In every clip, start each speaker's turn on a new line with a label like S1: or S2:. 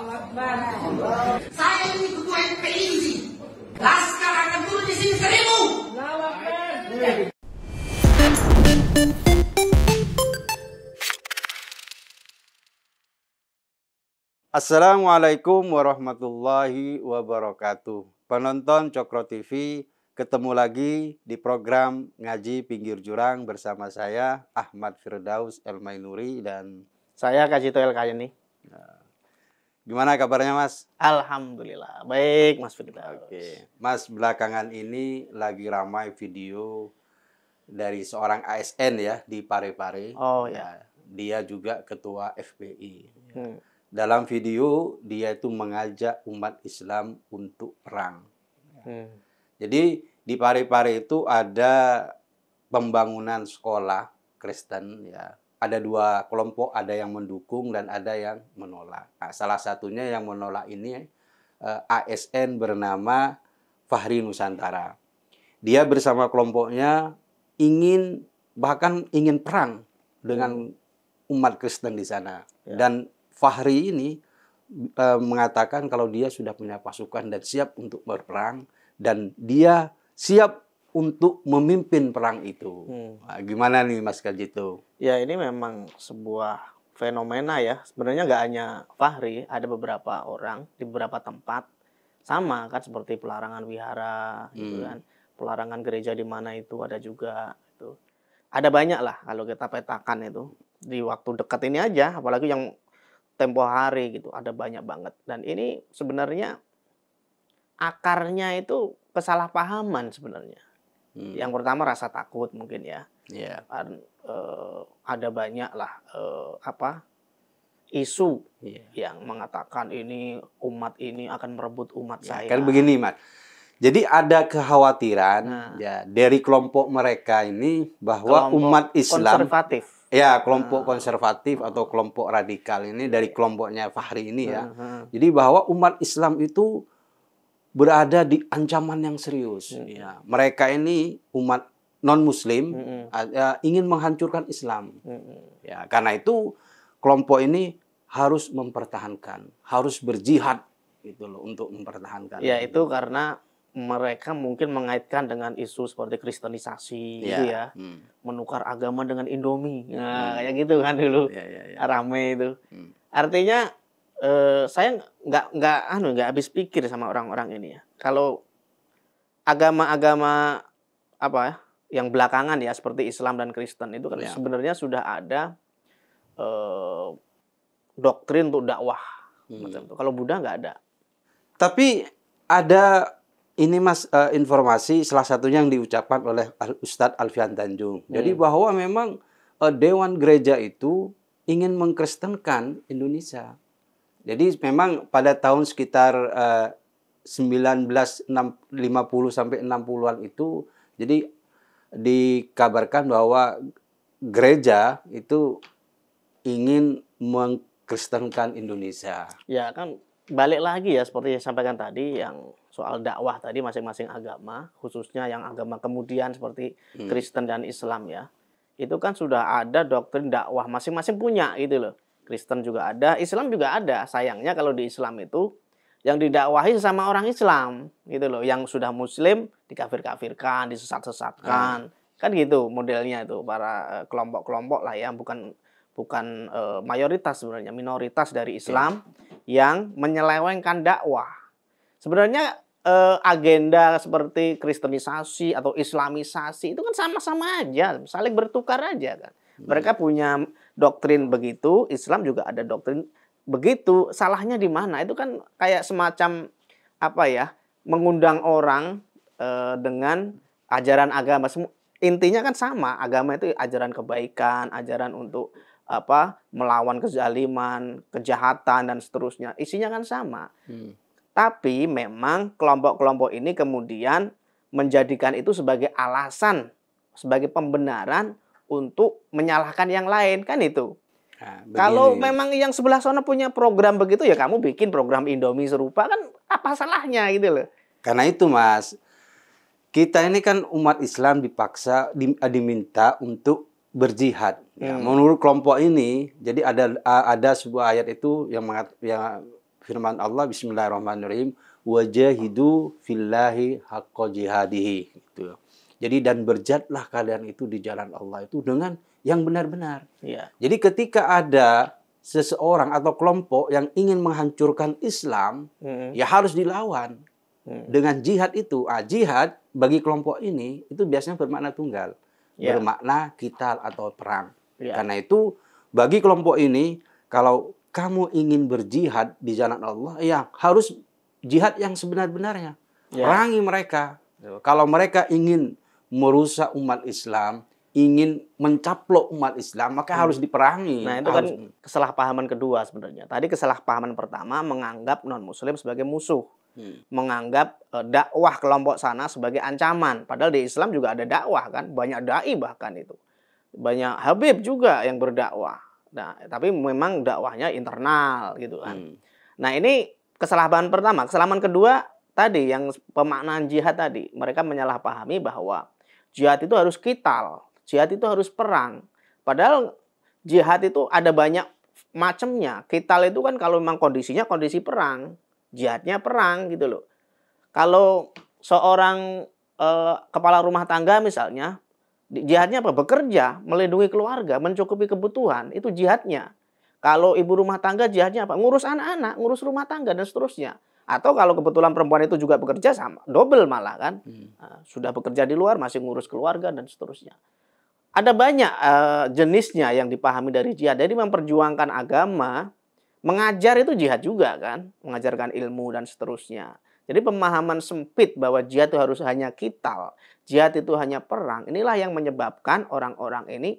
S1: Saya ini ketua FPI di sini. Laskar akan turun di sini 1000.
S2: Assalamualaikum warahmatullahi wabarakatuh. Penonton Cokro TV, ketemu lagi di program Ngaji Pinggir Jurang bersama saya Ahmad Firdaus El-Mainuri dan
S3: saya Kajito El-Kayani.
S2: Gimana kabarnya, Mas?
S3: Alhamdulillah, baik Mas Firdaus.
S2: Oke. Mas, belakangan ini lagi ramai video dari seorang ASN ya di Parepare.
S3: Oh ya.
S2: Dia juga ketua FPI. Dalam video dia itu mengajak umat Islam untuk perang. Jadi di Parepare itu ada pembangunan sekolah Kristen ya. Ada dua kelompok, ada yang mendukung dan ada yang menolak. Nah, salah satunya yang menolak ini ASN bernama Fahri Nusantara. Dia bersama kelompoknya bahkan ingin perang dengan umat Kristen di sana.
S3: Ya.
S2: Dan Fahri ini mengatakan kalau dia sudah punya pasukan dan siap untuk berperang dan dia siap untuk memimpin perang itu. Nah, gimana nih Mas Kajito?
S3: Ya, ini memang sebuah fenomena ya. Sebenarnya nggak hanya Fahri, ada beberapa orang di beberapa tempat sama kan, seperti pelarangan wihara, gitu kan. Pelarangan gereja di mana itu ada juga. Itu ada banyak lah kalau kita petakan itu di waktu dekat ini aja, apalagi yang tempo hari gitu, ada banyak banget. Dan ini sebenarnya akarnya itu kesalahpahaman sebenarnya. Yang pertama rasa takut mungkin ya.
S2: Yeah.
S3: Ada banyak lah isu yang mengatakan ini umat ini akan merebut umat saya.
S2: Kan begini, Mas. Jadi ada kekhawatiran ya dari kelompok mereka ini bahwa
S3: kelompok
S2: umat Islam
S3: konservatif.
S2: Ya, kelompok konservatif atau kelompok radikal ini dari kelompoknya Fahri ini ya. Jadi bahwa umat Islam itu berada di ancaman yang serius. Ya, mereka ini umat non-Muslim ingin menghancurkan Islam. Ya, karena itu kelompok ini harus mempertahankan, harus berjihad gitu loh untuk mempertahankan.
S3: Ya, itu karena mereka mungkin mengaitkan dengan isu seperti kristenisasi gitu ya. Menukar agama dengan Indomie. Nah, kayak gitu kan dulu. Rame itu. Artinya saya nggak habis pikir sama orang-orang ini ya. Kalau agama-agama yang belakangan ya seperti Islam dan Kristen itu kan sebenarnya sudah ada doktrin untuk dakwah macam itu. Kalau Buddha nggak ada.
S2: Tapi ada ini Mas, informasi salah satunya yang diucapkan oleh Ustadz Alfian Tanjung. Jadi bahwa memang Dewan Gereja itu ingin mengkristenkan Indonesia. Jadi memang pada tahun sekitar 1950 sampai 60-an itu, jadi dikabarkan bahwa gereja itu ingin mengkristenkan Indonesia.
S3: Ya kan balik lagi ya seperti yang sampaikan tadi yang soal dakwah tadi masing-masing agama, khususnya yang agama kemudian seperti Kristen dan Islam ya. Itu kan sudah ada doktrin dakwah masing-masing punya gitu loh. Kristen juga ada, Islam juga ada. Sayangnya kalau di Islam itu yang didakwahi sama orang Islam gitu loh, yang sudah Muslim dikafir-kafirkan, disesat-sesatkan. Kan gitu modelnya itu para kelompok-kelompok lah ya, bukan mayoritas sebenarnya, minoritas dari Islam yang menyelewengkan dakwah. Sebenarnya agenda seperti kristenisasi atau islamisasi itu kan sama-sama aja, saling bertukar aja kan. Mereka punya doktrin begitu, Islam juga ada doktrin begitu. Salahnya di mana? Itu kan kayak semacam mengundang orang dengan ajaran agama. Intinya kan sama, agama itu ajaran kebaikan, ajaran untuk melawan kezaliman, kejahatan dan seterusnya. Isinya kan sama. Tapi memang kelompok-kelompok ini kemudian menjadikan itu sebagai alasan, sebagai pembenaran untuk menyalahkan yang lain, kan itu. Nah, kalau memang yang sebelah sana punya program begitu, ya kamu bikin program Indomie serupa, kan apa salahnya gitu loh.
S2: Karena itu Mas, kita ini kan umat Islam diminta untuk berjihad. Ya, menurut kelompok ini, jadi ada sebuah ayat itu yang firman Allah, Bismillahirrahmanirrahim, wajahidu fillahi haqqa jihadihi. Gitu. Jadi dan berjihadlah kalian itu di jalan Allah itu dengan yang benar-benar.
S3: Ya.
S2: Jadi ketika ada seseorang atau kelompok yang ingin menghancurkan Islam, ya harus dilawan dengan jihad itu. Jihad bagi kelompok ini itu biasanya bermakna tunggal, bermakna kital atau perang. Karena itu bagi kelompok ini, kalau kamu ingin berjihad di jalan Allah, ya harus jihad yang sebenar-benarnya. Perangi mereka. Kalau mereka ingin merusak umat Islam, ingin mencaplok umat Islam, maka harus diperangi.
S3: Nah, itu kan kesalahpahaman kedua sebenarnya. Tadi kesalahpahaman pertama menganggap non-muslim sebagai musuh. Menganggap dakwah kelompok sana sebagai ancaman. Padahal di Islam juga ada dakwah kan, banyak dai bahkan itu. Banyak habib juga yang berdakwah. Nah, tapi memang dakwahnya internal gitu kan. Nah, ini kesalahan pertama. Kesalahan kedua tadi yang pemaknaan jihad tadi, mereka menyalahpahami bahwa jihad itu harus kital, jihad itu harus perang. Padahal jihad itu ada banyak macamnya. Kital itu kan kalau memang kondisinya kondisi perang, jihadnya perang gitu loh. Kalau seorang kepala rumah tangga misalnya, jihadnya apa? Bekerja, melindungi keluarga, mencukupi kebutuhan, itu jihadnya. Kalau ibu rumah tangga jihadnya apa? Ngurus anak-anak, ngurus rumah tangga dan seterusnya. Atau kalau kebetulan perempuan itu juga bekerja, sama double malah kan. Sudah bekerja di luar, masih ngurus keluarga dan seterusnya. Ada banyak jenisnya yang dipahami dari jihad. Jadi memperjuangkan agama, mengajar itu jihad juga kan. Mengajarkan ilmu dan seterusnya. Jadi pemahaman sempit bahwa jihad itu harus hanya kital, jihad itu hanya perang. Inilah yang menyebabkan orang-orang ini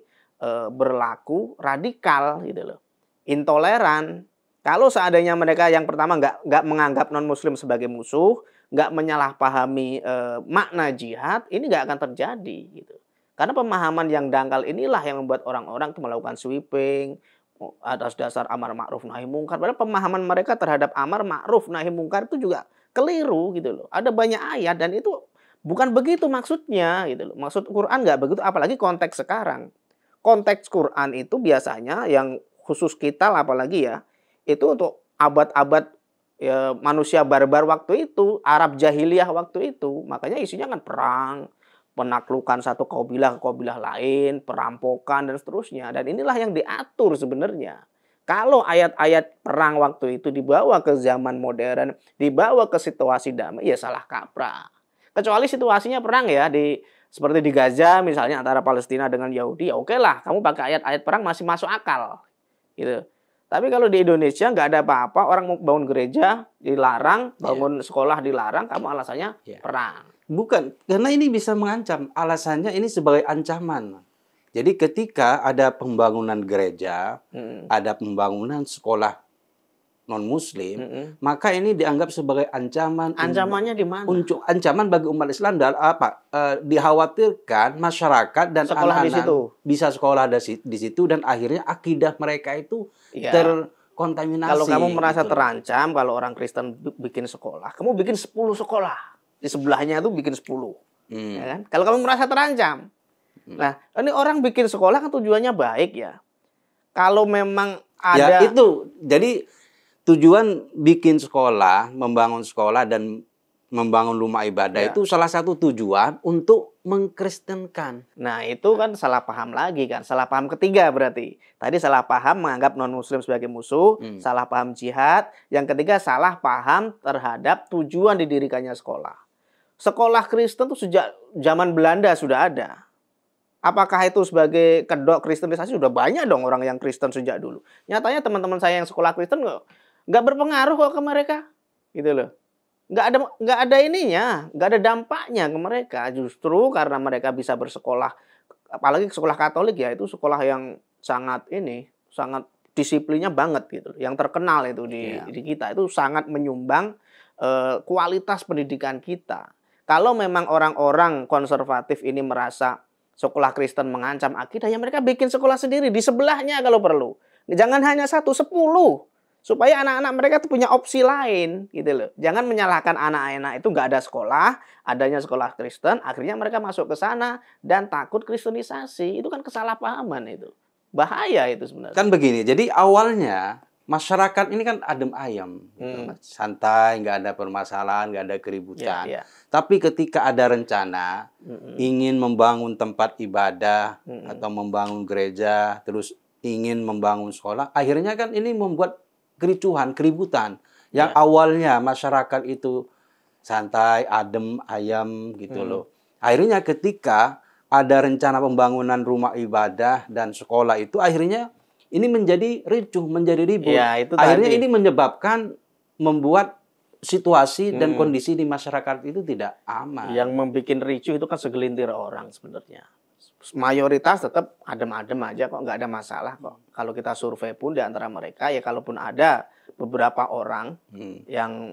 S3: berlaku radikal gitu loh. Intoleran. Kalau seandainya mereka yang pertama nggak menganggap non-muslim sebagai musuh, nggak menyalahpahami makna jihad, ini nggak akan terjadi gitu. Karena pemahaman yang dangkal inilah yang membuat orang-orang itu melakukan sweeping atas dasar amar ma'ruf nahi mungkar. Padahal pemahaman mereka terhadap amar ma'ruf nahi mungkar itu juga keliru gitu loh. Ada banyak ayat dan itu bukan begitu maksudnya gitu loh. Maksud Quran nggak begitu, apalagi konteks sekarang. Konteks Quran itu biasanya yang khusus kita apalagi ya, itu untuk abad-abad ya, manusia barbar waktu itu, Arab jahiliyah waktu itu. Makanya isinya kan perang, penaklukan satu kaubilah ke kaubilah lain, perampokan dan seterusnya. Dan inilah yang diatur sebenarnya. Kalau ayat-ayat perang waktu itu dibawa ke zaman modern, dibawa ke situasi damai, ya salah kaprah. Kecuali situasinya perang ya, seperti di Gaza misalnya antara Palestina dengan Yahudi, ya oke lah, kamu pakai ayat-ayat perang masih masuk akal. Gitu. Tapi kalau di Indonesia nggak ada apa-apa, orang mau bangun gereja dilarang, bangun sekolah dilarang, kamu alasannya perang.
S2: Bukan, karena ini bisa mengancam. Alasannya ini sebagai ancaman. Jadi ketika ada pembangunan gereja, ada pembangunan sekolah non-muslim, maka ini dianggap sebagai ancaman.
S3: Ancamannya di mana?
S2: Ancaman bagi umat Islam dan apa? Dikhawatirkan masyarakat dan anak-anak bisa sekolah di situ dan akhirnya akidah mereka itu terkontaminasi.
S3: Kalau kamu merasa terancam, kalau orang Kristen bikin sekolah, kamu bikin 10 sekolah. Di sebelahnya itu bikin 10. Ya kan? Kalau kamu merasa terancam. Nah, ini orang bikin sekolah kan tujuannya baik ya. Kalau memang ada...
S2: Ya itu, jadi tujuan bikin sekolah, membangun sekolah dan membangun rumah ibadah itu salah satu tujuan untuk mengkristenkan.
S3: Nah, itu kan salah paham lagi kan. Salah paham ketiga berarti. Tadi salah paham menganggap non-muslim sebagai musuh, salah paham jihad. Yang ketiga salah paham terhadap tujuan didirikannya sekolah. Sekolah Kristen itu sejak zaman Belanda sudah ada. Apakah itu sebagai kedok kristenisasi? Sudah banyak dong orang yang Kristen sejak dulu. Nyatanya teman-teman saya yang sekolah Kristen nggak berpengaruh kok ke mereka, gitu loh. Nggak ada ininya, nggak ada dampaknya ke mereka. Justru karena mereka bisa bersekolah, apalagi sekolah Katolik ya, itu sekolah yang sangat disiplinnya banget gitu. Yang terkenal itu di kita itu sangat menyumbang kualitas pendidikan kita. Kalau memang orang-orang konservatif ini merasa sekolah Kristen mengancam akidah, ya mereka bikin sekolah sendiri di sebelahnya kalau perlu. Jangan hanya 1, 10. Supaya anak-anak mereka tuh punya opsi lain gitu loh. Jangan menyalahkan anak-anak itu nggak ada sekolah, adanya sekolah Kristen, akhirnya mereka masuk ke sana dan takut kristenisasi. Itu kan kesalahpahaman itu. Bahaya itu sebenarnya.
S2: Kan begini, jadi awalnya masyarakat ini kan adem ayem, gitu, Mas. Santai, nggak ada permasalahan, nggak ada keributan. Tapi ketika ada rencana ingin membangun tempat ibadah atau membangun gereja, terus ingin membangun sekolah, akhirnya kan ini membuat kericuhan, keributan. Yang awalnya masyarakat itu santai, adem, ayam gitu loh. Akhirnya ketika ada rencana pembangunan rumah ibadah dan sekolah itu akhirnya ini menjadi ricuh, menjadi ribut. Akhirnya ini menyebabkan membuat situasi dan kondisi di masyarakat itu tidak aman.
S3: Yang membuat ricuh itu kan segelintir orang sebenarnya. Mayoritas tetap adem-adem aja kok, nggak ada masalah kok. Kalau kita survei pun di antara mereka ya kalaupun ada beberapa orang yang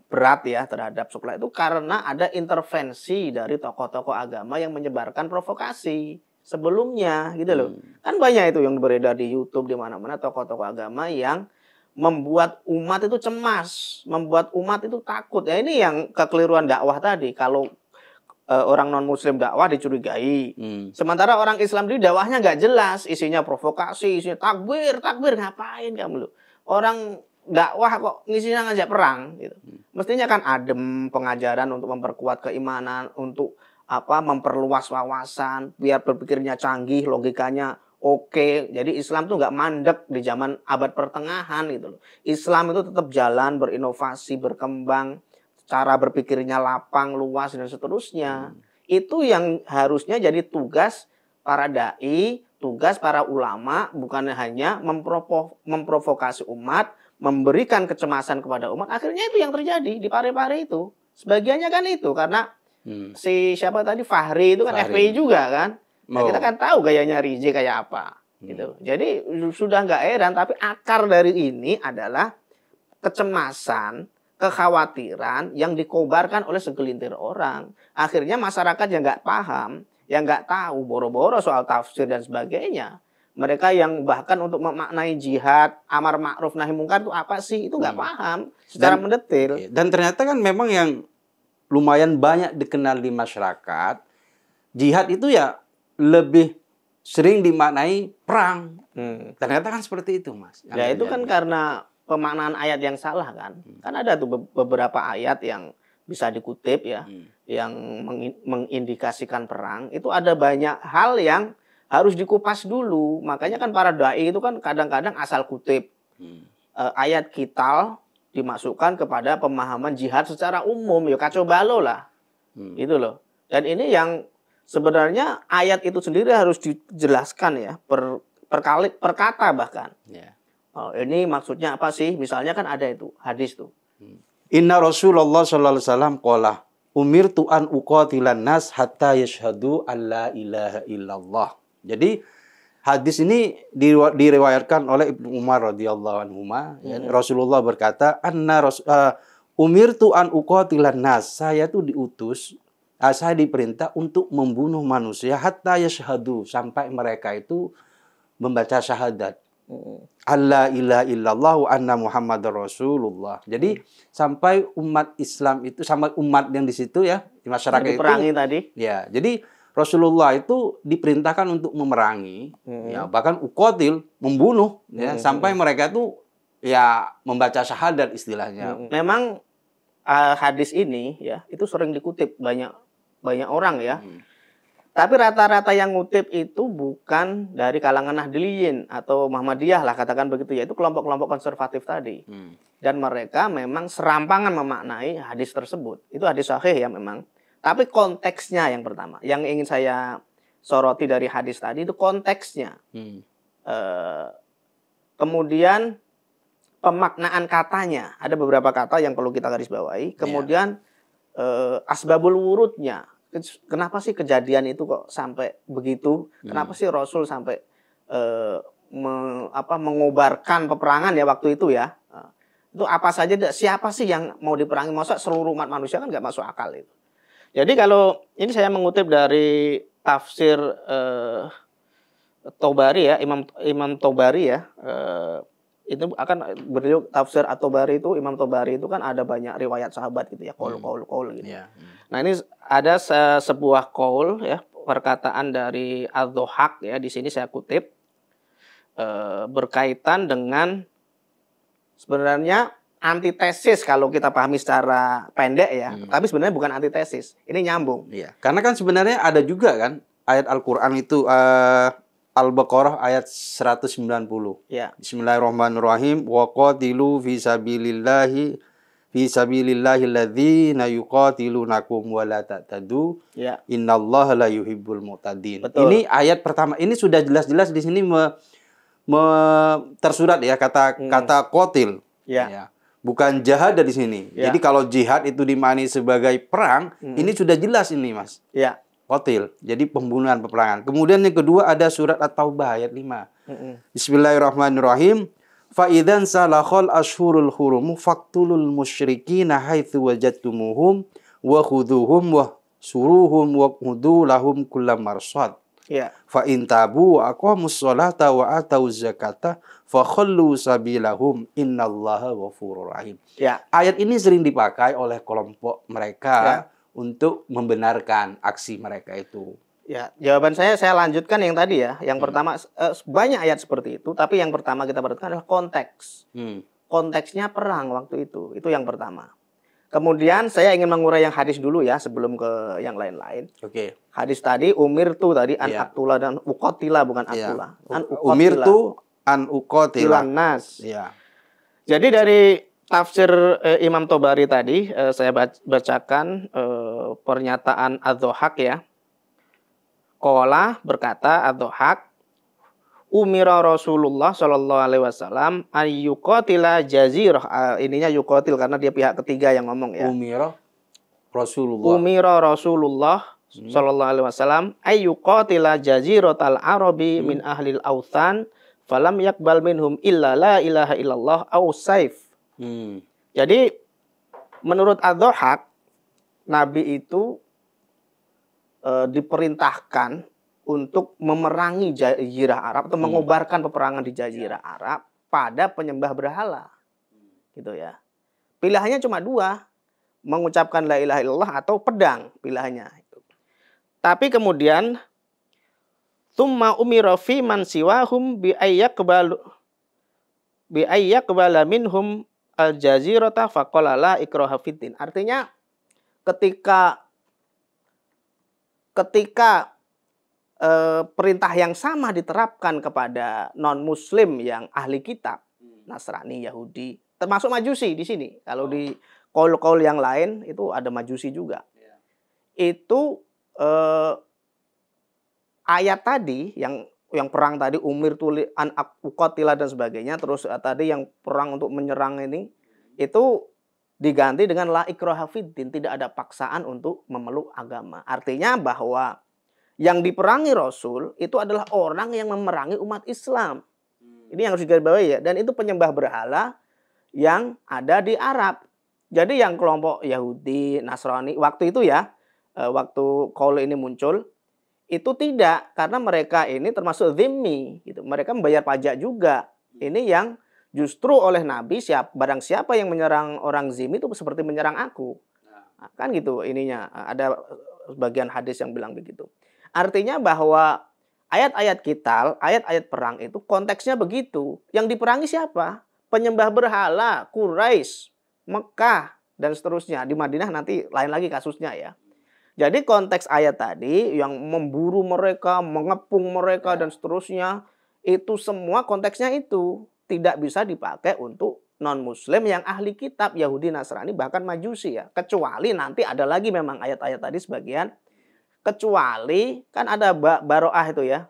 S3: berat ya terhadap sekolah itu karena ada intervensi dari tokoh-tokoh agama yang menyebarkan provokasi sebelumnya gitu loh. Kan banyak itu yang beredar di YouTube di mana-mana tokoh-tokoh agama yang membuat umat itu cemas, membuat umat itu takut. Ya ini yang kekeliruan dakwah tadi. Kalau orang non muslim dakwah dicurigai. Sementara orang Islam di dakwahnya nggak jelas, isinya provokasi, isinya takbir, ngapain kamu lu? Orang dakwah kok ngisinya ngajak perang gitu. Mestinya kan adem pengajaran untuk memperkuat keimanan, untuk memperluas wawasan, biar berpikirnya canggih, logikanya oke. Jadi Islam tuh nggak mandek di zaman abad pertengahan gitu loh. Islam itu tetap jalan, berinovasi, berkembang, cara berpikirnya lapang, luas dan seterusnya. Itu yang harusnya jadi tugas para dai, tugas para ulama, bukan hanya memprovokasi umat, memberikan kecemasan kepada umat. Akhirnya itu yang terjadi di Parepare itu. Sebagiannya kan itu karena si siapa tadi Fahri itu kan FPI juga kan. Nah, kita kan tahu gayanya Rizie kayak apa gitu. Jadi sudah nggak heran, tapi akar dari ini adalah kecemasan, kekhawatiran yang dikobarkan oleh segelintir orang. Akhirnya masyarakat yang nggak paham, yang nggak tahu boro-boro soal tafsir dan sebagainya. Mereka yang bahkan untuk memaknai jihad, amar ma'ruf nahi mungkar itu apa sih? Itu nggak paham secara mendetil.
S2: Dan ternyata kan memang yang lumayan banyak dikenal di masyarakat, jihad itu ya lebih sering dimaknai perang. Ternyata kan seperti itu, Mas.
S3: Ya itu kan karena pemaknaan ayat yang salah kan. Kan ada tuh beberapa ayat yang bisa dikutip ya, yang mengindikasikan perang. Itu ada banyak hal yang harus dikupas dulu. Makanya kan para dai itu kan kadang-kadang asal kutip. Ayat Qital dimasukkan kepada pemahaman jihad secara umum. Ya kacau balau lah. Itu loh. Dan ini yang sebenarnya ayat itu sendiri harus dijelaskan ya. Per kata bahkan. Oh, ini maksudnya apa sih? Misalnya kan ada itu hadis tuh.
S2: Inna Rasulullah sallallahu alaihi wasallam qala umirtu an uqatilan nas hatta yashhadu an la ilaha illallah. Jadi hadis ini diriwayatkan oleh Ibnu Umar radhiyallahu anhu. Rasulullah berkata, umirtu an uqatilan nas. Saya tuh diutus, saya diperintah untuk membunuh manusia hatta yashhadu, sampai mereka itu membaca syahadat. Allah ilaha illallah wa anna Muhammadar Rasulullah. Jadi sampai umat Islam itu, sama umat yang di situ ya, di masyarakat itu
S3: diperangi tadi.
S2: Ya, jadi Rasulullah itu diperintahkan untuk memerangi, ya, bahkan uqatil, membunuh, ya, sampai mereka itu ya membaca syahadat istilahnya.
S3: Memang hadis ini ya itu sering dikutip banyak orang ya. Tapi rata-rata yang ngutip itu bukan dari kalangan Nahdliyin atau Muhammadiyah lah katakan begitu ya, itu kelompok-kelompok konservatif tadi. Dan mereka memang serampangan memaknai hadis tersebut. Itu hadis sahih ya memang. Tapi konteksnya yang pertama, yang ingin saya soroti dari hadis tadi itu konteksnya. Kemudian pemaknaan katanya, ada beberapa kata yang perlu kita garis bawahi. Kemudian asbabul wurudnya. Kenapa sih kejadian itu kok sampai begitu? Kenapa sih Rasul sampai mengobarkan peperangan ya waktu itu ya? Itu apa saja? Siapa sih yang mau diperangi? Masa seluruh umat manusia kan nggak masuk akal itu. Jadi kalau ini saya mengutip dari tafsir Tobari ya, Imam Tobari ya. Itu akan beliau tafsir At-Tabari itu, Imam Tobari itu kan ada banyak riwayat sahabat gitu ya, qaul gitu. Nah, ini ada sebuah qaul ya, perkataan dari Ad-Dhahhak ya, di sini saya kutip berkaitan dengan sebenarnya antitesis kalau kita pahami secara pendek ya. Tapi sebenarnya bukan antitesis. Ini nyambung.
S2: Iya. Karena kan sebenarnya ada juga kan ayat Al-Qur'an itu Al-Baqarah ayat 190.
S3: Ya.
S2: Bismillahirrahmanirrahim. Wa qatilu fi sabilillahi alladzina yuqatilunakum wa la ta'tadu.
S3: Ya.
S2: Innallaha la yuhibbul mu'tadin.
S3: Betul.
S2: Ini ayat pertama. Ini sudah jelas-jelas di sini tersurat ya kata qatil.
S3: Ya.
S2: Ya. Bukan jihad di sini.
S3: Ya.
S2: Jadi kalau jihad itu dimaknai sebagai perang, ini sudah jelas ini, Mas.
S3: Ya.
S2: Qatil. Jadi pembunuhan, peperangan. Kemudian yang kedua ada surat At-Taubah ayat 5. Bismillahirrahmanirrahim. Fa idzan salakhal ashhurul hurum faqtulul musyrikina haitsu wajadtumuhum wa khudhuhum wa suruhum wa qudu lahum kullam marsad.
S3: Ya.
S2: Fa in tabu wa aqamus sholata wa atauz zakata fa khallu sabilahum innallaha ghafurur rahim.
S3: Ya.
S2: Ayat ini sering dipakai oleh kelompok mereka untuk membenarkan aksi mereka itu.
S3: Ya, jawaban saya lanjutkan yang tadi ya. Yang pertama banyak ayat seperti itu, tapi yang pertama kita perhatikan adalah konteks. Konteksnya perang waktu itu. Itu yang pertama. Kemudian saya ingin mengurai yang hadis dulu ya sebelum ke yang lain-lain.
S2: Oke.
S3: Hadis tadi umir tuh tadi an aktula dan uqatila bukan aktula.
S2: An umir tuh an uqatila
S3: nas.
S2: Iya.
S3: Jadi dari tafsir Imam Tobari tadi saya bacakan pernyataan Ad-Dhahhak ya. Qala berkata Ad-Dhahhak umira Rasulullah sallallahu alaihi wasallam ayyuqatila jazirah. Ininya yuqatil karena dia pihak ketiga yang ngomong ya.
S2: Umira Rasulullah sallallahu alaihi wasallam ayyuqatila jaziratal arabi min ahlil authan falam yakbal minhum illa la ilaha illallah aw saif. Jadi menurut Ad-Dhahhak Nabi itu diperintahkan untuk memerangi Jazirah Arab atau mengobarkan peperangan di Jazirah Arab pada penyembah berhala. Gitu ya. Pilihannya cuma dua, mengucapkan la ilaha illallah atau pedang pilihannya. Tapi kemudian tsumma umira fi man siwahum bi ayyaqbala minhum al-jazirata faqala la ikraha fiddin. Artinya ketika perintah yang sama diterapkan kepada non-muslim yang ahli kitab, Nasrani, Yahudi, termasuk Majusi di sini. Kalau di qaul-qaul yang lain itu ada Majusi juga. Itu ayat tadi yang perang tadi umir tuli an uqatila dan sebagainya, terus tadi yang perang untuk menyerang ini itu diganti dengan la ikraha fiddin, tidak ada paksaan untuk memeluk agama. Artinya bahwa yang diperangi Rasul itu adalah orang yang memerangi umat Islam. Ini yang harus digarisbawahi ya. Dan itu penyembah berhala yang ada di Arab. Jadi yang kelompok Yahudi, Nasrani waktu itu ya, waktu qaul ini muncul, itu tidak, karena mereka ini termasuk dhimmi gitu. Mereka membayar pajak juga. Ini yang justru oleh Nabi barang siapa yang menyerang orang zimmi itu seperti menyerang aku. Nah, kan gitu ininya. Ada sebagian hadis yang bilang begitu. Artinya bahwa ayat-ayat qital, ayat-ayat perang itu konteksnya begitu. Yang diperangi siapa? Penyembah berhala, Quraisy, Mekah, dan seterusnya. Di Madinah nanti lain lagi kasusnya ya. Jadi konteks ayat tadi yang memburu mereka, mengepung mereka, dan seterusnya. Itu semua konteksnya itu. Tidak bisa dipakai untuk non-muslim yang ahli kitab, Yahudi, Nasrani, bahkan Majusi ya. Kecuali nanti ada lagi memang ayat-ayat tadi sebagian. Kecuali kan ada baro'ah itu ya,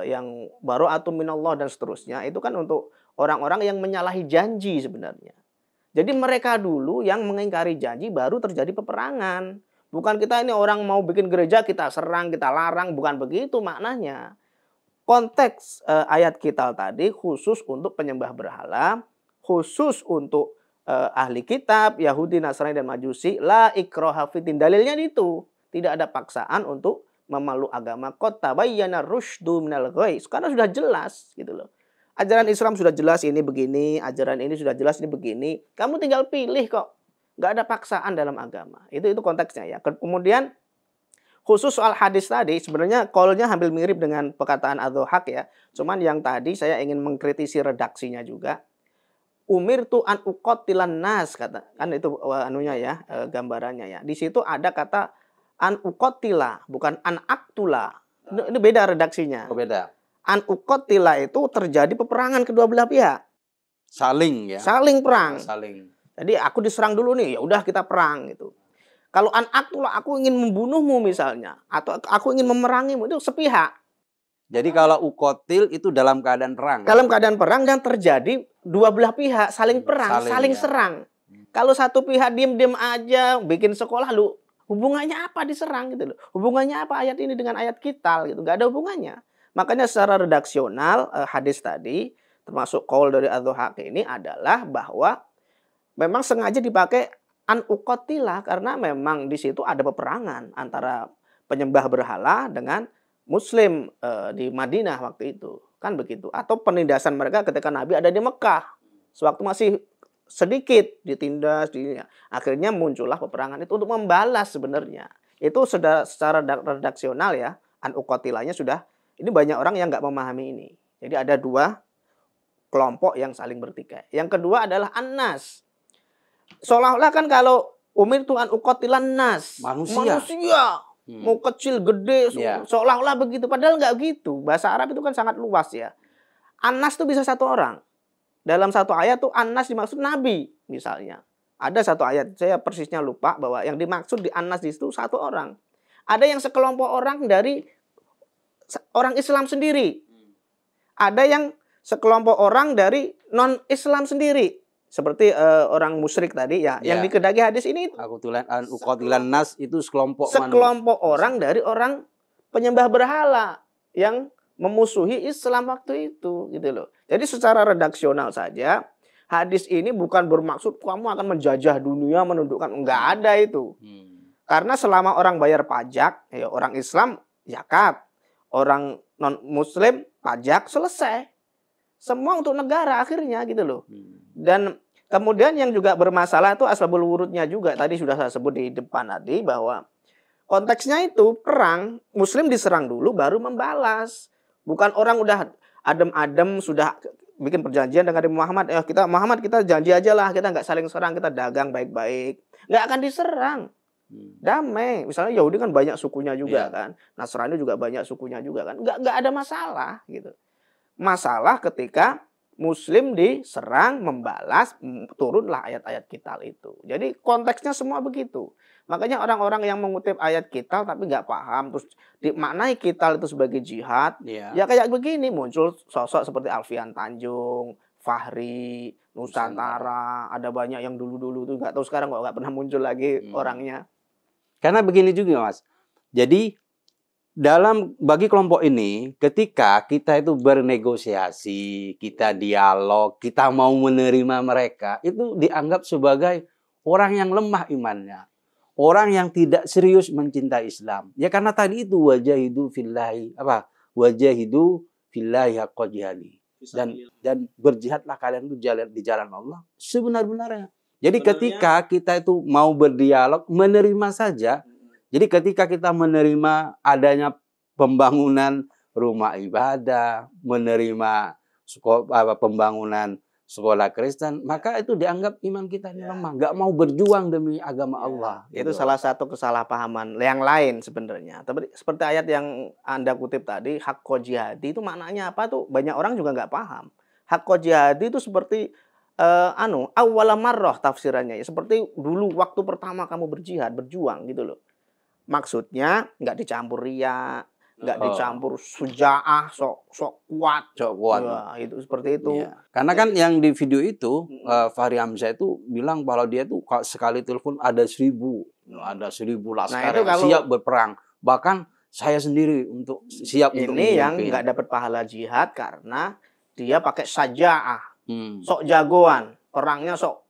S2: yang baro'atun minallah dan seterusnya. Itu kan untuk orang-orang yang menyalahi janji sebenarnya. Jadi mereka dulu yang mengingkari janji baru terjadi peperangan. Bukan kita ini orang mau bikin gereja kita serang, kita larang. Bukan begitu maknanya. Konteks ayat qital tadi khusus untuk penyembah berhala. Khusus untuk ahli kitab, Yahudi, Nasrani, dan Majusi. La ikraha fiddin. Dalilnya itu. Tidak ada paksaan untuk memeluk agama. Qad tabayyana rusydu minal ghayy. Karena sudah jelas gitu loh. Ajaran Islam sudah jelas ini begini, ajaran ini sudah jelas ini begini. Kamu tinggal pilih kok. Nggak ada paksaan dalam agama. Itu konteksnya ya. Kemudian khusus soal hadis tadi sebenarnya qaulnya hampir mirip dengan perkataan Ad-Dhahhak ya. Cuman yang tadi saya ingin mengkritisi redaksinya juga.
S3: umirtu an uqatilan nas, kata kan itu anunya ya, gambarannya ya. Di situ ada kata an uqatila, bukan an aktula. Ini beda redaksinya.
S2: Oh, beda.
S3: An uqatila itu terjadi peperangan kedua belah pihak.
S2: Saling ya.
S3: Saling perang.
S2: Saling.
S3: Jadi aku diserang dulu nih, ya udah kita perang gitu. Kalau an aktula, aku ingin membunuhmu misalnya, atau aku ingin memerangimu, itu sepihak.
S2: Jadi kalau ukotil itu dalam keadaan perang.
S3: Dalam keadaan perang dan terjadi dua belah pihak saling perang, saling
S2: ya.
S3: serang. Kalau satu pihak diem-diem aja bikin sekolah, lu hubungannya apa diserang gitu loh? Hubungannya apa ayat ini dengan ayat Qital gitu? Gak ada hubungannya. Makanya secara redaksional hadis tadi termasuk qaul dari Az-Zuhaqi ini adalah bahwa memang sengaja dipakai an uqatila karena memang di situ ada peperangan antara penyembah berhala dengan Muslim di Madinah waktu itu, kan begitu. Atau penindasan mereka ketika Nabi ada di Mekah, sewaktu masih sedikit ditindas, akhirnya muncullah peperangan itu untuk membalas sebenarnya. Itu sudah secara redaksional ya, an uqatilanya sudah. Ini banyak orang yang nggak memahami ini. Jadi ada dua kelompok yang saling bertikai. Yang kedua adalah an-nas. Seolah-olah kan kalau umirtu an uqatilan nas, manusia. Mau kecil, gede, seolah-olah begitu. Padahal nggak gitu. Bahasa Arab itu kan sangat luas ya. An-nas itu bisa satu orang. Dalam satu ayat tuh an-nas dimaksud Nabi misalnya. Ada satu ayat, saya persisnya lupa bahwa yang dimaksud di an-nas itu satu orang. Ada yang sekelompok orang dari orang Islam sendiri. Ada yang sekelompok orang dari non-Islam sendiri. Seperti orang musyrik tadi ya, yang dikedaki hadis ini.
S2: Uqatilan nas itu sekelompok
S3: orang dari orang penyembah berhala yang memusuhi Islam waktu itu, gitu loh. Jadi secara redaksional saja, hadis ini bukan bermaksud kamu akan menjajah dunia, menundukkan, enggak ada itu. Karena selama orang bayar pajak, ya orang Islam zakat, orang non Muslim pajak, selesai. Semua untuk negara akhirnya gitu loh. Dan kemudian yang juga bermasalah itu asbabul wurudnya juga. Tadi sudah saya sebut di depan tadi bahwa konteksnya itu perang, Muslim diserang dulu baru membalas. Bukan orang udah adem-adem sudah bikin perjanjian dengan Muhammad. Muhammad kita janji aja lah, kita nggak saling serang, kita dagang baik-baik. Nggak akan diserang. Damai. Misalnya Yahudi kan banyak sukunya juga kan. Nasrani juga banyak sukunya juga kan. Nggak ada masalah gitu. Masalah ketika Muslim diserang, membalas, turunlah ayat-ayat Qital itu. Jadi konteksnya semua begitu. Makanya orang-orang yang mengutip ayat Qital tapi nggak paham, terus dimaknai Qital itu sebagai jihad, ya kayak begini muncul sosok seperti Alfian Tanjung, Fahri, Nusantara, ada banyak yang dulu-dulu tuh nggak tahu sekarang kok nggak pernah muncul lagi orangnya.
S2: Karena begini juga Mas. Jadi bagi kelompok ini, ketika kita itu bernegosiasi, kita dialog, kita mau menerima mereka, itu dianggap sebagai orang yang lemah imannya. Orang yang tidak serius mencintai Islam. Ya karena tadi itu wajahidu fillahi, wajahidu fillahi haqqa jihadi. Dan berjihadlah kalian itu di jalan Allah sebenar-benarnya. Jadi ketika kita itu mau berdialog, menerima saja. Jadi ketika kita menerima adanya pembangunan rumah ibadah, menerima pembangunan sekolah Kristen, maka itu dianggap iman kita ini lemah, nggak mau berjuang demi agama Allah.
S3: Itu salah satu kesalahpahaman yang lain sebenarnya. Tapi seperti ayat yang Anda kutip tadi, haqqo jihadi itu maknanya apa tuh? Banyak orang juga nggak paham. Haqqo jihadi itu seperti awwala marrah tafsirannya ya, seperti dulu waktu pertama kamu berjihad, berjuang gitu loh. Maksudnya nggak dicampur riya, nggak dicampur sujaah, sok kuat. Ya, itu seperti itu.
S2: Ya. Karena kan yang di video itu Fahri Hamzah itu bilang bahwa dia tuh sekali telepon ada 1.000 laskar yang siap berperang. Bahkan saya sendiri untuk siap untuk
S3: ini yang nggak dapat pahala jihad karena dia pakai sajaah, sok jagoan, perangnya sok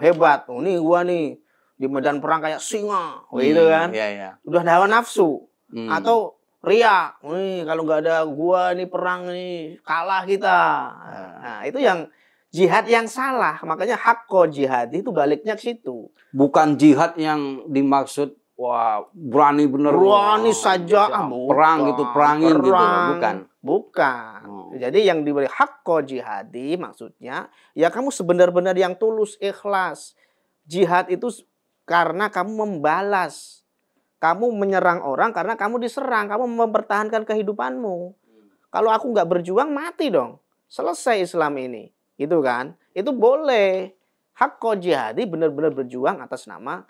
S3: hebat. Ini gua nih di medan perang kayak singa, gitu kan? Udah hawa nafsu atau ria. Nih kalau nggak ada gua nih perang nih kalah kita. Nah itu yang jihad yang salah. Makanya haqqo jihad itu baliknya ke situ.
S2: Bukan jihad yang dimaksud berani bener.
S3: Berani saja
S2: perang gitu, perangin gitu, bukan.
S3: Jadi yang diberi hakko jihadi maksudnya ya kamu sebenar-benar yang tulus, ikhlas. Jihad itu karena kamu membalas. Kamu menyerang orang karena kamu diserang, kamu mempertahankan kehidupanmu. Kalau aku nggak berjuang mati dong. Selesai Islam ini. Gitu kan? Itu boleh. Hakko jihadi benar-benar berjuang atas nama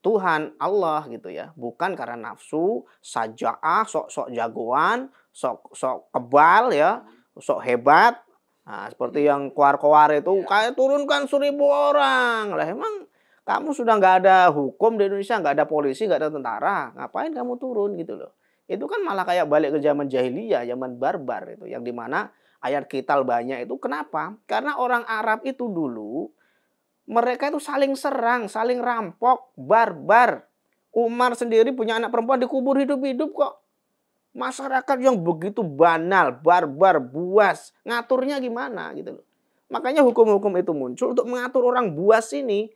S3: Tuhan Allah gitu ya, bukan karena nafsu, saja'ah, sok-sok jagoan, sok-sok kebal ya, sok hebat. Nah, seperti yang koar-koar itu kayak turunkan 1.000 orang. Lah emang kamu sudah nggak ada hukum di Indonesia, nggak ada polisi, nggak ada tentara, ngapain kamu turun gitu loh. Itu kan malah kayak balik ke zaman jahiliyah, zaman barbar itu, yang dimana ayat qital banyak itu. Kenapa? Karena orang Arab itu dulu mereka itu saling serang, saling rampok, barbar. Umar sendiri punya anak perempuan dikubur hidup-hidup kok. Masyarakat yang begitu banal, barbar, buas, ngaturnya gimana gitu loh. Makanya hukum-hukum itu muncul untuk mengatur orang buas ini.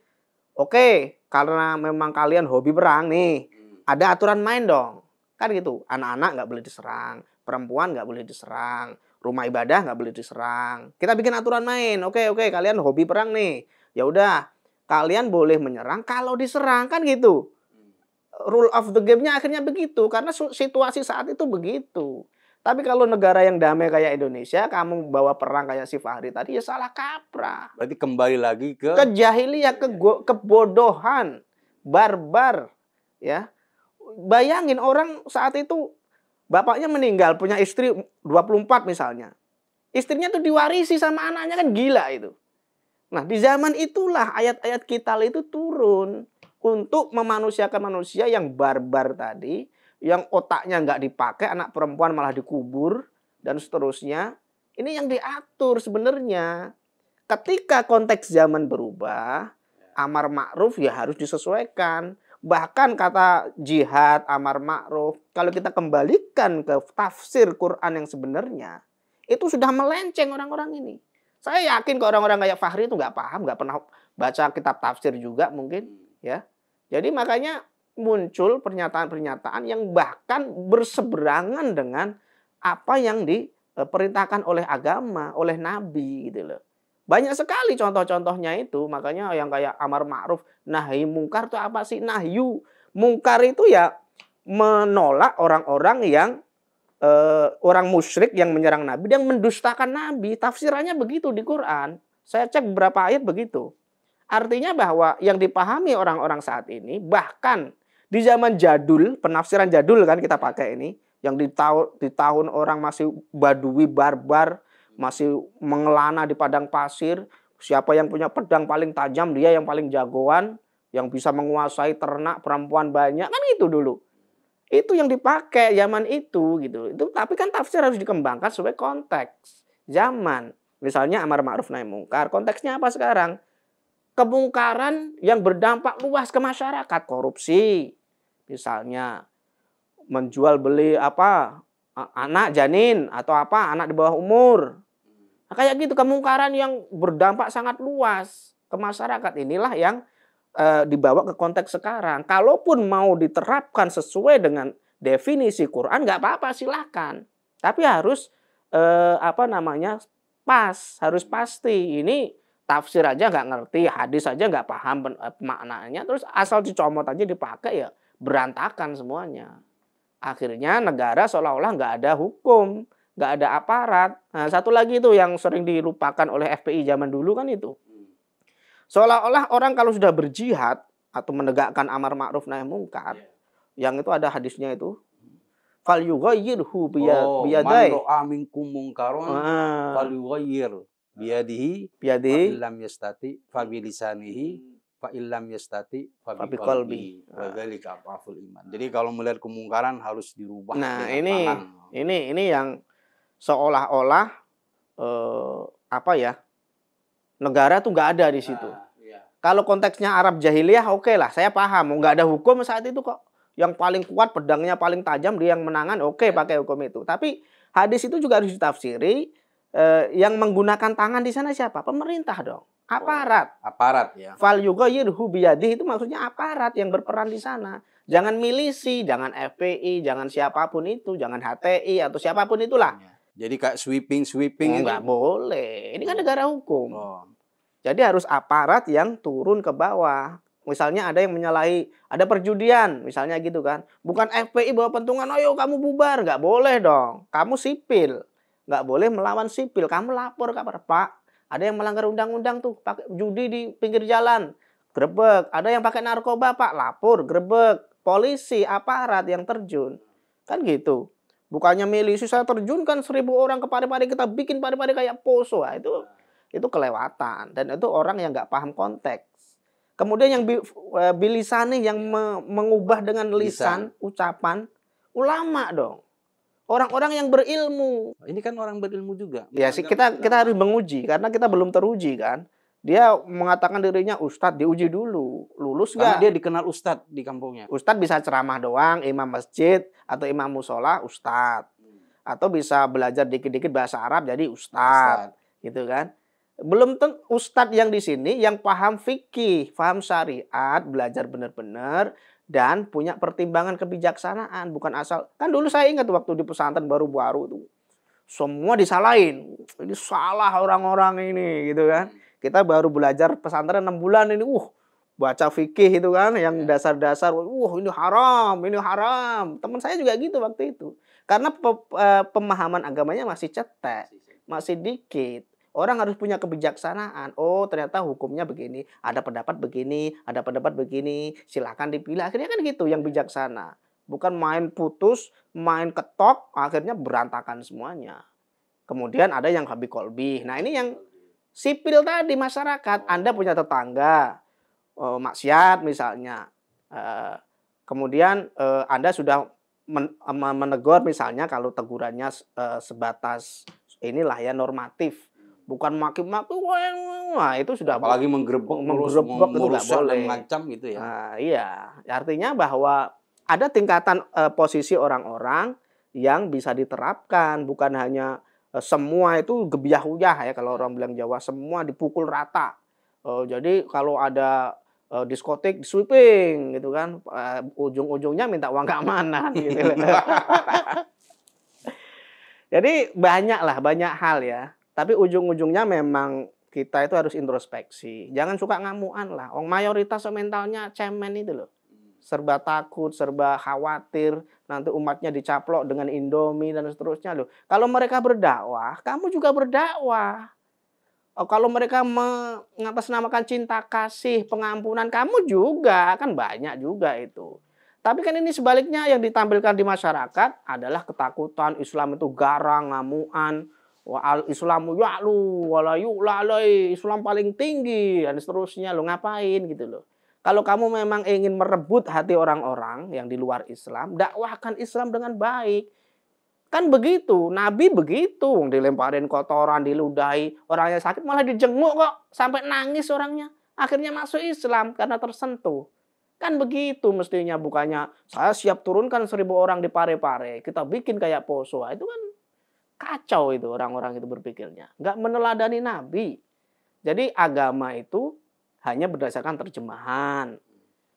S3: Oke, karena memang kalian hobi perang nih, ada aturan main dong. Kan gitu, anak-anak nggak boleh diserang, perempuan nggak boleh diserang, rumah ibadah nggak boleh diserang. Kita bikin aturan main. Oke, kalian hobi perang nih. Ya udah, kalian boleh menyerang kalau diserang, kan gitu. Rule of the game-nya akhirnya begitu karena situasi saat itu begitu. Tapi kalau negara yang damai kayak Indonesia, kamu bawa perang kayak si Fahri tadi ya salah kaprah.
S2: Berarti kembali lagi ke
S3: jahiliyah, kebodohan, barbar, ya. Bayangin orang saat itu bapaknya meninggal, punya istri 24 misalnya. Istrinya tuh diwarisi sama anaknya, kan gila itu. Nah, di zaman itulah ayat-ayat qital itu turun untuk memanusiakan manusia yang barbar tadi, yang otaknya nggak dipakai, anak perempuan malah dikubur, dan seterusnya. Ini yang diatur sebenarnya. Ketika konteks zaman berubah, amar ma'ruf ya harus disesuaikan. Bahkan kata jihad, amar ma'ruf, kalau kita kembalikan ke tafsir Quran yang sebenarnya, itu sudah melenceng orang-orang ini. Saya yakin ke orang-orang kayak Fahri itu nggak paham, nggak pernah baca kitab tafsir juga mungkin, ya. Jadi makanya muncul pernyataan-pernyataan yang bahkan berseberangan dengan apa yang diperintahkan oleh agama, oleh Nabi gitu loh. Banyak sekali contoh-contohnya itu, makanya yang kayak amar ma'ruf, nahi mungkar itu apa sih? Nahyu mungkar itu ya menolak orang-orang yang orang musyrik yang menyerang Nabi, yang mendustakan Nabi. Tafsirannya begitu di Quran. Saya cek beberapa ayat begitu. Artinya bahwa yang dipahami orang-orang saat ini, bahkan di zaman jadul, penafsiran jadul kan kita pakai ini, yang di tahun orang masih badui, barbar, masih mengelana di padang pasir, siapa yang punya pedang paling tajam, dia yang paling jagoan, yang bisa menguasai ternak, perempuan banyak, kan itu dulu. Itu yang dipakai zaman itu gitu. Itu tapi kan tafsir harus dikembangkan sesuai konteks zaman. Misalnya amar ma'ruf nahi mungkar, konteksnya apa sekarang? Kemungkaran yang berdampak luas ke masyarakat, korupsi. Misalnya menjual beli anak janin atau anak di bawah umur. Nah, kayak gitu, kemungkaran yang berdampak sangat luas ke masyarakat, inilah yang dibawa ke konteks sekarang. Kalaupun mau diterapkan sesuai dengan definisi Quran, nggak apa-apa, silahkan. Tapi harus pas, harus pasti. Ini tafsir aja nggak ngerti, hadis aja nggak paham maknanya, terus asal dicomot aja dipakai, ya berantakan semuanya. Akhirnya negara seolah-olah nggak ada hukum, nggak ada aparat. Nah, satu lagi itu yang sering dilupakan oleh FPI zaman dulu kan itu. Seolah-olah orang kalau sudah berjihad atau menegakkan amar ma'ruf nahi mungkar, yang itu ada hadisnya itu, fal yughayyirhu biyadai.
S2: Man ra'a minkum munkaron fal yughayyir biyadihi illam yastati fa bilisanihi fa illam yastati fa biqalbihi wa dzalika aful iman. Jadi kalau melihat kemungkaran harus dirubah.
S3: Nah, ini yang seolah-olah negara tuh nggak ada di situ. Kalau konteksnya Arab jahiliyah, oke lah, saya paham. Nggak ada hukum saat itu kok. Yang paling kuat, pedangnya paling tajam, dia yang menangan, oke, pakai hukum itu. Tapi hadis itu juga harus ditafsiri. Yang menggunakan tangan di sana siapa? Pemerintah dong. Aparat.
S2: Aparat ya.
S3: Fal yughayyirhu biyadihi itu maksudnya aparat yang berperan di sana. Jangan milisi, jangan FPI, jangan siapapun itu, jangan HTI atau siapapun itulah.
S2: Jadi kayak sweeping
S3: Nggak boleh. Ini kan negara hukum.
S2: Oh.
S3: Jadi harus aparat yang turun ke bawah. Misalnya ada yang menyalahi, ada perjudian, misalnya gitu kan. Bukan FPI bawa pentungan, ayo kamu bubar. Nggak boleh dong. Kamu sipil. Nggak boleh melawan sipil. Kamu lapor ke Pak. Ada yang melanggar undang-undang tuh, pakai judi di pinggir jalan. Grebek. Ada yang pakai narkoba, Pak. Lapor, grebek. Polisi, aparat yang terjun. Kan gitu. Bukannya milisi saya terjunkan 1.000 orang ke Pare-Pare, kita bikin Pare-Pare kayak Poso. Nah, itu kelewatan. Dan itu orang yang nggak paham konteks. Kemudian yang bilisani yang mengubah dengan lisan, ucapan, ulama dong. Orang-orang yang berilmu.
S2: Ini kan orang berilmu juga.
S3: Ya sih, kita harus menguji karena kita belum teruji kan. Dia mengatakan dirinya ustadz, diuji dulu. Lulus
S2: Karena
S3: nggak?
S2: dia dikenal ustadz di kampungnya.
S3: Ustadz bisa ceramah doang, imam masjid atau imam musola, ustadz. Atau bisa belajar dikit-dikit bahasa Arab jadi ustadz. Gitu kan. Belum tentu ustadz yang di sini yang paham fikih, paham syariat, belajar benar-benar dan punya pertimbangan kebijaksanaan, bukan asal. Kan dulu saya ingat waktu di pesantren baru-baru itu semua disalahin. Ini salah orang-orang ini gitu kan. Kita baru belajar pesantren 6 bulan ini, baca fikih itu kan yang dasar-dasar, ini haram, ini haram. Teman saya juga gitu waktu itu. Karena pemahaman agamanya masih cetek, masih dikit. Orang harus punya kebijaksanaan. Oh, ternyata hukumnya begini, ada pendapat begini, ada pendapat begini, silakan dipilih. Akhirnya kan gitu yang bijaksana. Bukan main putus, main ketok, akhirnya berantakan semuanya. Kemudian ada yang habi kolbi. Nah, ini yang sipil tadi masyarakat. Anda punya tetangga, maksiat misalnya. Kemudian Anda sudah menegur misalnya kalau tegurannya sebatas inilah ya normatif. Bukan maki-maki, wah itu sudah
S2: apalagi menggerebek
S3: itu nggak boleh.
S2: Dan mengancam gitu ya.
S3: Nah, iya, artinya bahwa ada tingkatan posisi orang-orang yang bisa diterapkan, bukan hanya semua itu gebiah-uyah ya kalau orang bilang Jawa, semua dipukul rata. Jadi kalau ada diskotik sweeping gitu kan, ujung-ujungnya minta uang keamanan gitu. Jadi banyak hal ya. Tapi ujung-ujungnya memang kita itu harus introspeksi. Jangan suka ngamuan lah. Mayoritas mentalnya cemen itu loh. Serba takut, serba khawatir. Nanti umatnya dicaplok dengan Indomie dan seterusnya loh. Kalau mereka berdakwah, kamu juga berdakwah. Kalau mereka mengatasnamakan cinta kasih, pengampunan, kamu juga. Kan banyak juga itu. Tapi kan ini sebaliknya yang ditampilkan di masyarakat adalah ketakutan. Islam itu garang, ngamuan. Wa Islamu ya'lu wala yu'lalai, Islam paling tinggi dan seterusnya. Lo ngapain gitu loh. Kalau kamu memang ingin merebut hati orang-orang yang di luar Islam, dakwahkan Islam dengan baik. Kan begitu, Nabi begitu, dilemparin kotoran, diludahi, orangnya sakit malah dijenguk kok sampai nangis orangnya. Akhirnya masuk Islam karena tersentuh. Kan begitu mestinya, bukannya saya siap turunkan 1.000 orang di Pare-Pare, kita bikin kayak Poso. Itu kan kacau itu orang-orang itu berpikirnya. Nggak meneladani Nabi. Jadi agama itu hanya berdasarkan terjemahan.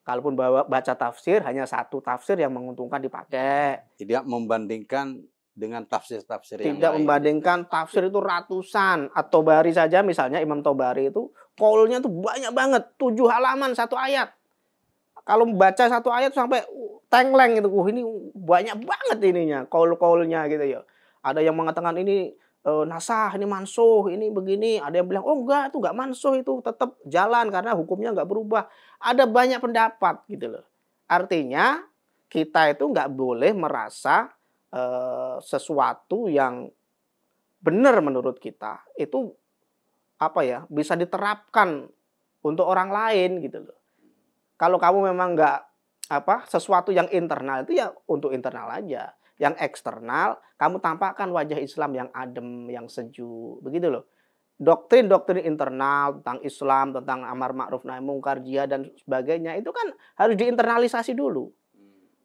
S3: Kalaupun baca tafsir, hanya satu tafsir yang menguntungkan dipakai.
S2: Tidak membandingkan dengan tafsir-tafsir yang lain.
S3: Tidak membandingkan tafsir itu ratusan. At-Tobari saja misalnya, Imam Tobari itu qaulnya tuh banyak banget. 7 halaman satu ayat. Kalau membaca satu ayat sampai tengleng itu. Ini banyak banget ininya. Qaul-qaulnya gitu ya. Ada yang mengatakan ini nasah, ini mansuh, ini begini. Ada yang bilang, oh enggak, itu enggak mansuh, itu tetap jalan karena hukumnya enggak berubah. Ada banyak pendapat gitu loh. Artinya kita itu enggak boleh merasa sesuatu yang benar menurut kita itu bisa diterapkan untuk orang lain gitu loh. Kalau kamu memang enggak sesuatu yang internal itu ya untuk internal aja. Yang eksternal, kamu tampakkan wajah Islam yang adem, yang sejuk. Begitu loh. Doktrin-doktrin internal tentang Islam, tentang amar ma'ruf nahi mungkar, jihad dan sebagainya, itu kan harus diinternalisasi dulu.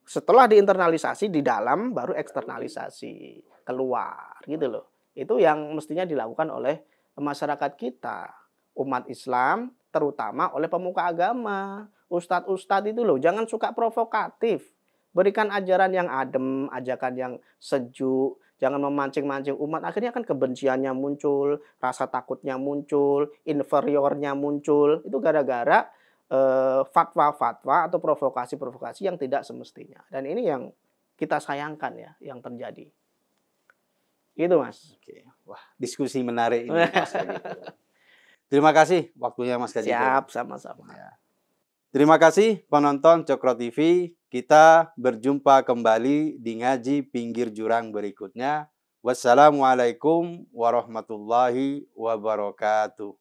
S3: Setelah diinternalisasi, di dalam baru eksternalisasi. Keluar, gitu loh. Itu yang mestinya dilakukan oleh masyarakat kita. Umat Islam, terutama oleh pemuka agama. Ustadz-ustadz itu loh, jangan suka provokatif. Berikan ajaran yang adem, ajakan yang sejuk. jangan memancing-mancing umat. Akhirnya kan kebenciannya muncul, rasa takutnya muncul, inferiornya muncul. Itu gara-gara fatwa-fatwa atau provokasi-provokasi yang tidak semestinya. Dan ini yang kita sayangkan ya, yang terjadi. Itu Mas.
S2: Oke. Wah, diskusi menarik ini Mas Kajito. Terima kasih waktunya Mas Kajito.
S3: Siap, sama-sama.
S2: Ya. Terima kasih penonton Cokro TV. Kita berjumpa kembali di ngaji pinggir jurang berikutnya. Wassalamualaikum warahmatullahi wabarakatuh.